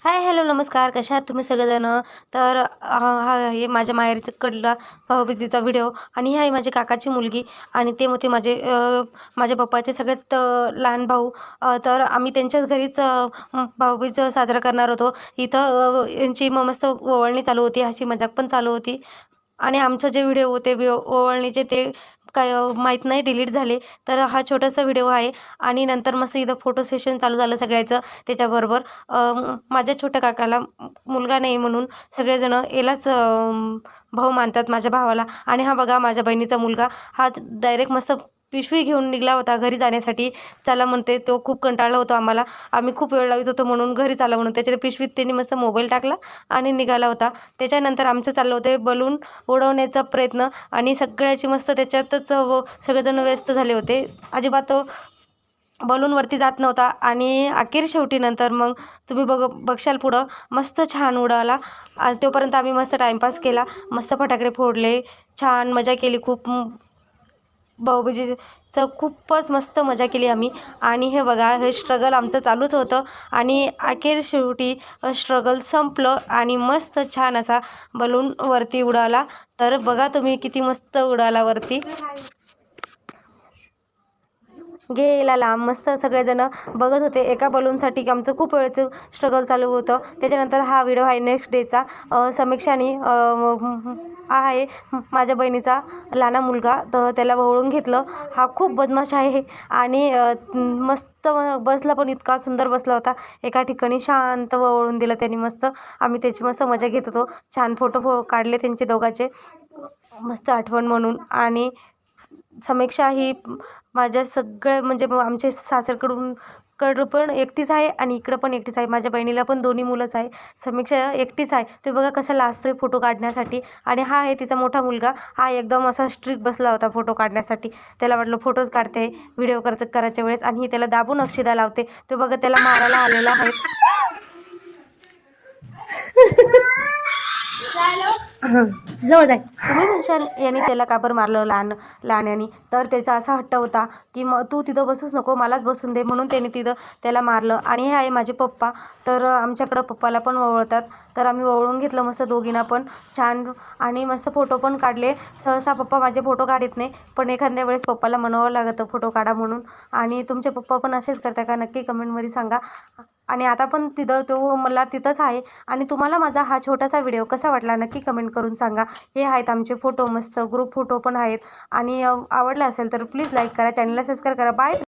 हाय, hello, नमस्कार. कशा आहात तुम्ही सगळेजण? तर हा आहे माझ्या माहेरकडला भाऊबीजेचा व्हिडिओ आणि ही आहे माझी काकाची मुलगी आणि ते होते माझ्या पप्पाचे सगळ्यात लहान भाऊ. तर आम्ही त्यांच्याच घरीच भाऊबीज साजरा करणार होतो. इथं यांची मस्त ओवाळणी चालू होती, हसी मजाक पण चालू होती आणि आमचं जे व्हिडिओ होते ओवाळणीचे ते काय माहीत नाही डिलीट झाले. तर हा छोटासा व्हिडिओ आहे आणि नंतर मस्त इथं फोटो सेशन चालू झालं सगळ्याचं त्याच्याबरोबर. माझ्या छोट्या काकाला मुलगा नाही म्हणून सगळेजण यालाच भाऊ मानतात माझ्या भावाला. आणि हा बघा माझ्या बहिणीचा मुलगा हा डायरेक्ट मस्त पिशवी घेऊन निघाला होता घरी जाण्यासाठी. चला म्हणते, तो खूप कंटाळला होता आम्हाला. आम्ही खूप वेळ लावित होतो म्हणून घरी चला म्हणून त्याच्या पिशवीत त्यांनी मस्त मोबाईल टाकला आणि निघाला होता. त्याच्यानंतर आमचं चाललं होतं बलून उडवण्याचा प्रयत्न आणि सगळ्याची मस्त त्याच्यातच सगळेजण व्यस्त झाले होते. अजिबात बलूनवरती जात नव्हता आणि अखेर शेवटी नंतर मग तुम्ही बघशाल पुढं मस्त छान उडाला. आणि तोपर्यंत आम्ही मस्त टाईमपास केला, मस्त फटाकडे फोडले, छान मजा केली खूप. भाऊबीजेचं खूपच मस्त मजा केली आम्ही. आणि हे बघा, हे स्ट्रगल आमचं चालूच होतं आणि अखेर शेवटी स्ट्रगल संपलं आणि मस्त छान असा बलून वरती उडाला. तर बघा तुम्ही किती मस्त उडाला वरती, गेला लांब. मस्त सगळेजण बघत होते एका बलूनसाठी. आमचं खूप वेळचं स्ट्रगल चालू होतं. त्याच्यानंतर हा व्हिडिओ आहे नेक्स्ट डेचा. समीक्षाने आहे माझ्या बहिणीचा लहान मुलगा, तर त्याला वळून घेतलं. हा खूप बदमाश आहे आणि मस्त बसला पण इतका सुंदर बसला होता. एका ठिकाणी शांत वळून दिलं त्यांनी मस्त. आम्ही त्याची मस्त मजा घेत होतो. छान फोटो काढले त्यांचे दोघांचे मस्त आठवण म्हणून. आणि समीक्षा ही माझ्या सगळं म्हणजे आमच्या कडं पण एकटीच आहे आणि इकडं पण एकटीच आहे. माझ्या बहिणीला पण दोन्ही मुलंच आहे. समीक्षा एकटीच आहे. ते बघा कसा लाजतोय फोटो काढण्यासाठी. आणि हा आहे तिचा मोठा मुलगा. हा एकदम असा स्ट्रिक्ट बसला होता फोटो काढण्यासाठी. त्याला वाटलं फोटोज काढते व्हिडिओ करायच्या वेळेस आणि ही त्याला दाबून अक्षिदा लावते. तो बघा त्याला मारायला आलेला आहे. जवळ जाय. तुम्ही म्हणशाल यांनी त्याला का बरं मारलं लहान्यानी. तर त्याचा असा हट्ट होता की मग तू तिथं बसूच नको, मलाच बसून दे, म्हणून त्याने तिथं त्याला मारलं. आणि हे आहे माझे पप्पा. तर आमच्याकडं पप्पाला पण वळवतात. तर आम्ही वळवून घेतलं मस्त दोघींना पण छान आणि मस्त फोटो पण काढले. सहसा पप्पा माझे फोटो काढत नाही, पण एखाद्या वेळेस पप्पाला म्हणावं लागतं फोटो काढा म्हणून. आणि तुमचे पप्पा पण असेच करता का नक्की कमेंटमध्ये सांगा. आणि आता पण तो मला तिथंच आहे. आणि तुम्हाला माझा हा छोटासा व्हिडिओ कसा वाटला नक्की कमेंट करून सांगा. हे आहेत आमचे फोटो, मस्त ग्रुप फोटो पण आहेत. आणि आवडला असेल तर प्लीज लाईक करा, चॅनलला सबस्क्राईब करा. बाय.